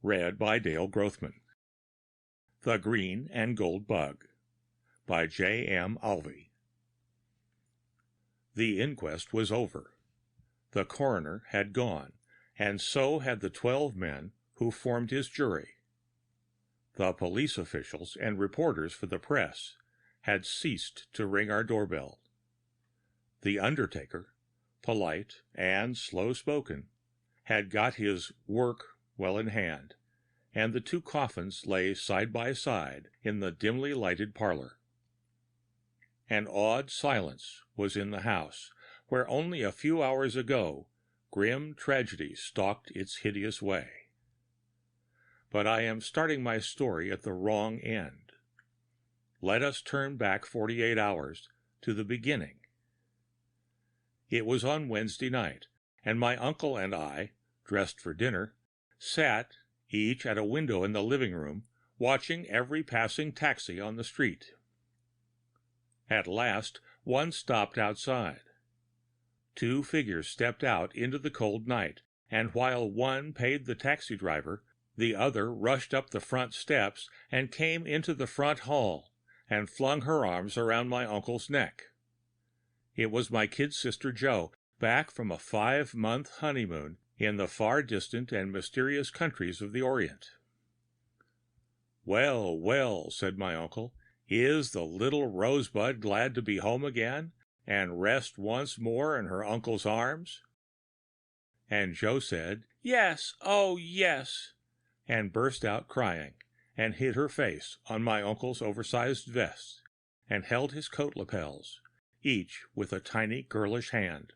Read by Dale Grothman. The Green and Gold Bug by J.M. Alvey. The inquest was over. The coroner had gone, and so had the 12 men who formed his jury. The police officials and reporters for the press had ceased to ring our doorbell. The undertaker, polite and slow-spoken, had got his work well in hand, and the 2 coffins lay side by side in the dimly lighted parlor. An awed silence was in the house, where only a few hours ago grim tragedy stalked its hideous way. But I am starting my story at the wrong end. Let us turn back 48 hours to the beginning. It was on Wednesday night, and my uncle and I, dressed for dinner, sat each at a window in the living room, watching every passing taxi on the street. At last, one stopped outside. 2 figures stepped out into the cold night, and while one paid the taxi driver, the other rushed up the front steps and came into the front hall and flung her arms around my uncle's neck. It was my kid sister Jo, back from a 5-month honeymoon in the far distant and mysterious countries of the Orient. "Well, well," said my uncle, "is the little rosebud glad to be home again and rest once more in her uncle's arms?" And Jo said, "Yes, oh yes," and burst out crying, and hid her face on my uncle's oversized vest, and held his coat lapels, each with a tiny girlish hand.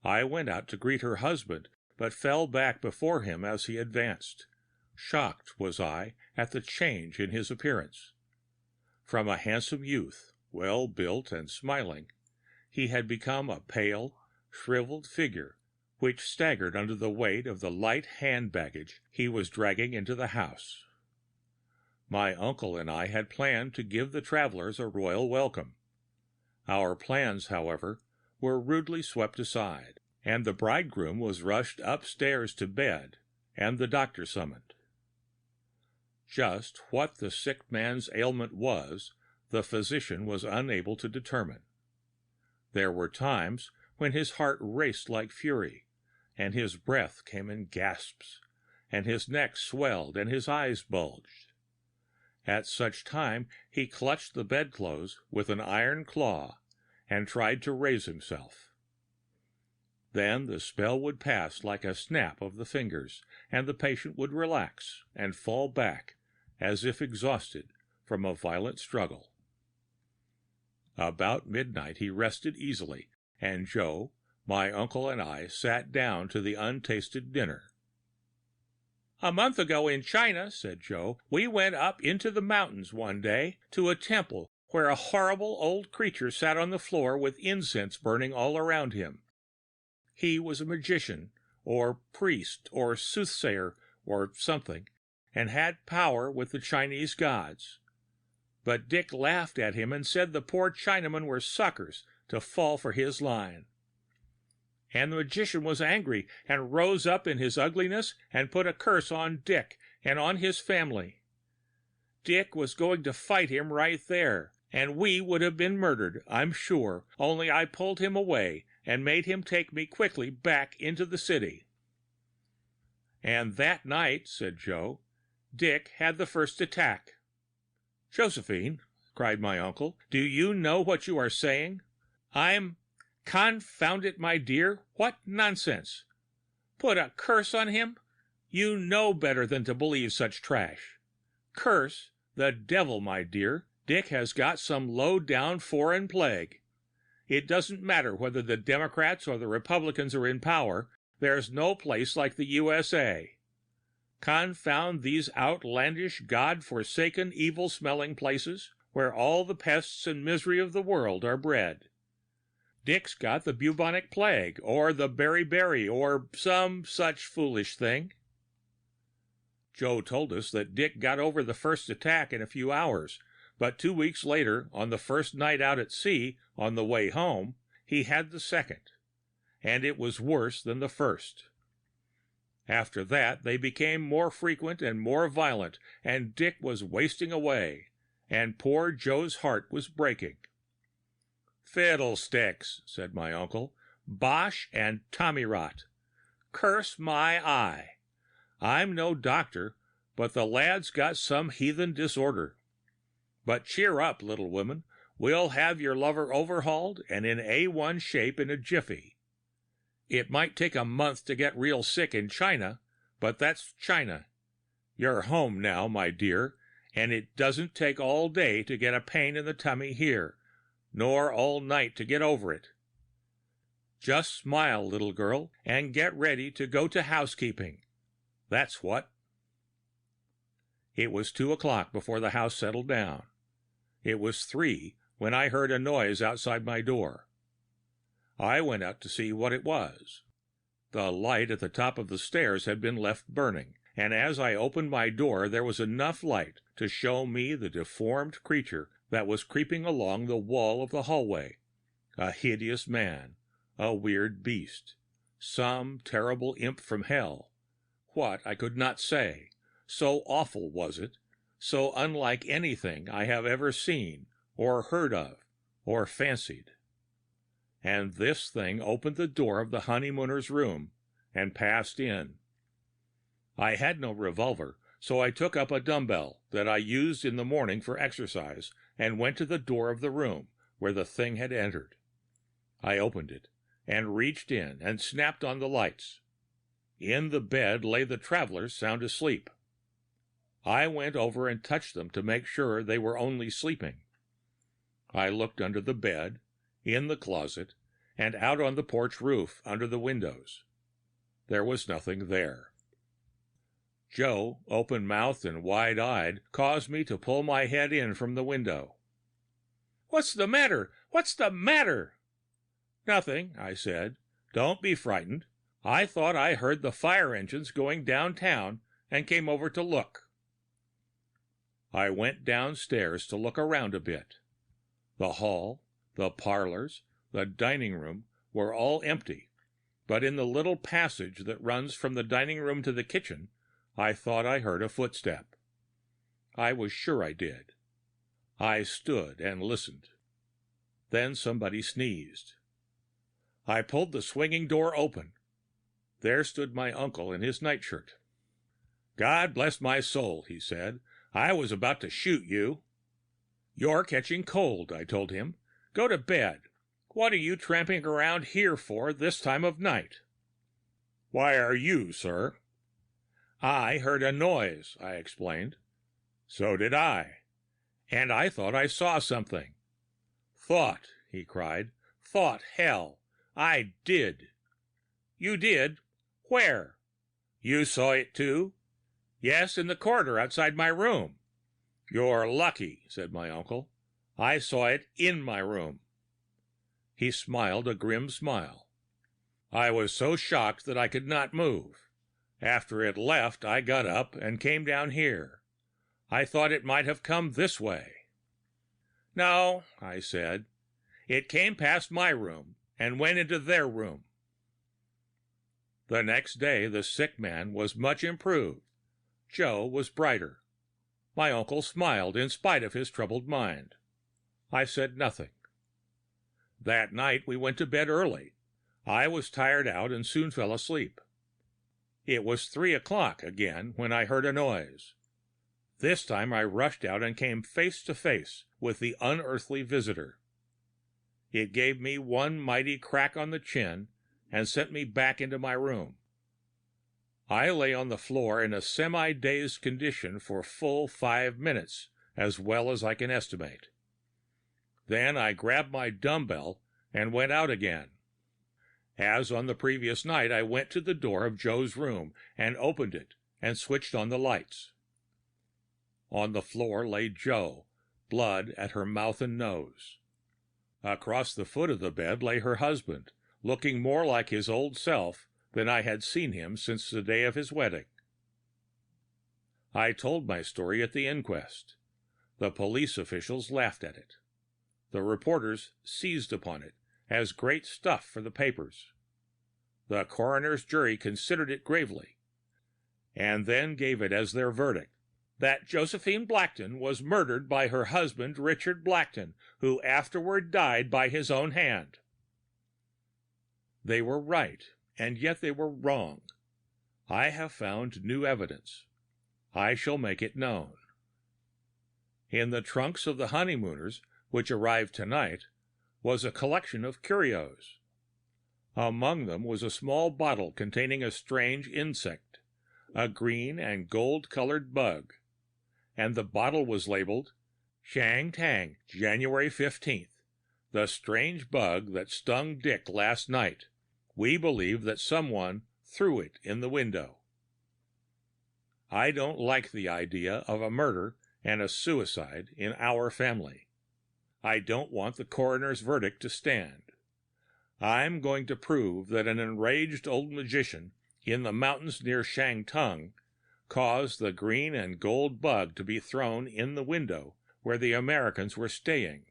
I went out to greet her husband, but fell back before him as he advanced. Shocked was I at the change in his appearance. From a handsome youth, well built and smiling, he had become a pale, shriveled figure which staggered under the weight of the light hand baggage he was dragging into the house. My uncle and I had planned to give the travelers a royal welcome. Our plans, however, were rudely swept aside, and the bridegroom was rushed upstairs to bed, and the doctor summoned. Just what the sick man's ailment was, the physician was unable to determine. There were times when his heart raced like fury, and his breath came in gasps, and his neck swelled and his eyes bulged. At such time he clutched the bedclothes with an iron claw and tried to raise himself. Then the spell would pass like a snap of the fingers, and the patient would relax and fall back as if exhausted from a violent struggle. About midnight he rested easily, and Jo, my uncle, and I sat down to the untasted dinner. "A month ago in China," said Jo, "we went up into the mountains one day to a temple where a horrible old creature sat on the floor with incense burning all around him. He was a magician, or priest, or soothsayer, or something, and had power with the Chinese gods. But Dick laughed at him and said the poor Chinamen were suckers to fall for his line. And the magician was angry and rose up in his ugliness and put a curse on Dick and on his family. Dick was going to fight him right there, and we would have been murdered, I'm sure, only I pulled him away and made him take me quickly back into the city." "And that night," said Jo, "Dick had the first attack." "Josephine," cried my uncle, "do you know what you are saying? Confound it, my dear, what nonsense! Put a curse on him? You know better than to believe such trash. Curse? The devil, my dear! Dick has got some low-down foreign plague. It doesn't matter whether the Democrats or the Republicans are in power, there's no place like the USA. Confound these outlandish, God-forsaken, evil-smelling places, where all the pests and misery of the world are bred. Dick's got the bubonic plague, or the beriberi, or some such foolish thing." Jo told us that Dick got over the first attack in a few hours, but 2 weeks later, on the first night out at sea, on the way home, he had the second, and it was worse than the first. After that, they became more frequent and more violent, and Dick was wasting away, and poor Joe's heart was breaking. Fiddlesticks, said my uncle. Bosh and tommyrot. Curse my eye. I'm no doctor, but the lad's got some heathen disorder. But cheer up, little woman. We'll have your lover overhauled and in A1 shape in a jiffy. It might take a month to get real sick in China, but that's China. You're home now, my dear, and it doesn't take all day to get a pain in the tummy here, nor all night to get over it. Just smile, little girl, and get ready to go to housekeeping. That's what. It was 2 o'clock before the house settled down. It was 3 when I heard a noise outside my door. I went out to see what it was. The light at the top of the stairs had been left burning, and as I opened my door there was enough light to show me the deformed creature that was creeping along the wall of the hallway. A hideous man, a weird beast, some terrible imp from hell. What, I could not say. So awful was it, so unlike anything I have ever seen, or heard of, or fancied. And this thing opened the door of the honeymooners' room and passed in. I had no revolver, so I took up a dumbbell that I used in the morning for exercise and went to the door of the room where the thing had entered. I opened it and reached in and snapped on the lights. In the bed lay the travelers sound asleep. I went over and touched them to make sure they were only sleeping. I looked under the bed, in the closet, and out on the porch roof under the windows. There was nothing there. Joe, open-mouthed and wide-eyed, caused me to pull my head in from the window. "What's the matter? What's the matter?" "Nothing," I said. "Don't be frightened. I thought I heard the fire engines going downtown and came over to look." I went downstairs to look around a bit. The hall, the parlors, the dining room were all empty, but in the little passage that runs from the dining room to the kitchen, I thought I heard a footstep. I was sure I did. I stood and listened. Then somebody sneezed. I pulled the swinging door open. There stood my uncle in his nightshirt. "God bless my soul," he said. "I was about to shoot you." "You're catching cold," I told him. "Go to bed. What are you tramping around here for this time of night?" "Why are you, sir?" "I heard a noise," I explained. "So did I. And I thought I saw something." "Thought!" he cried. "Thought, hell! I did." "You did? Where?" "You saw it too?" "Yes, in the corridor outside my room." "You're lucky," said my uncle. "I saw it in my room." He smiled a grim smile. "I was so shocked that I could not move. After it left, I got up and came down here. I thought it might have come this way." "No," I said. "It came past my room and went into their room." The next day the sick man was much improved. Joe was brighter. My uncle smiled in spite of his troubled mind. I said nothing. That night we went to bed early. I was tired out and soon fell asleep. It was 3 o'clock again when I heard a noise. This time I rushed out and came face to face with the unearthly visitor. It gave me one mighty crack on the chin and sent me back into my room. I lay on the floor in a semi-dazed condition for full 5 minutes, as well as I can estimate. Then I grabbed my dumbbell and went out again. As on the previous night, I went to the door of Joe's room and opened it and switched on the lights. On the floor lay Joe, blood at her mouth and nose. Across the foot of the bed lay her husband, looking more like his old self than I had seen him since the day of his wedding. I told my story at the inquest. The police officials laughed at it. The reporters seized upon it as great stuff for the papers. The coroner's jury considered it gravely. and then gave it as their verdict that Josephine Blackton was murdered by her husband, Richard Blackton, who afterward died by his own hand. They were right, and yet they were wrong. I have found new evidence. I shall make it known. In the trunks of the honeymooners, which arrived tonight, was a collection of curios. Among them was a small bottle containing a strange insect, a green and gold-colored bug, and the bottle was labeled Shang Tang, January 15th. The strange bug that stung Dick last night. We believe that someone threw it in the window. I don't like the idea of a murder and a suicide in our family. I don't want the coroner's verdict to stand. I'm going to prove that an enraged old magician in the mountains near Shantung caused the green and gold bug to be thrown in the window where the Americans were staying,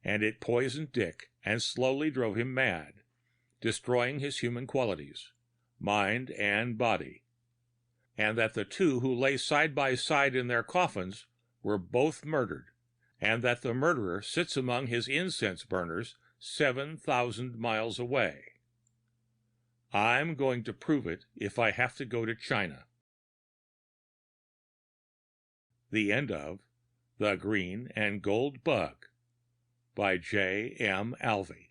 and it poisoned Dick and slowly drove him mad, destroying his human qualities, mind and body, and that the two who lay side by side in their coffins were both murdered, and that the murderer sits among his incense burners 7,000 miles away. I'm going to prove it if I have to go to China. The end of The Green and Gold Bug by J. M. Alvey.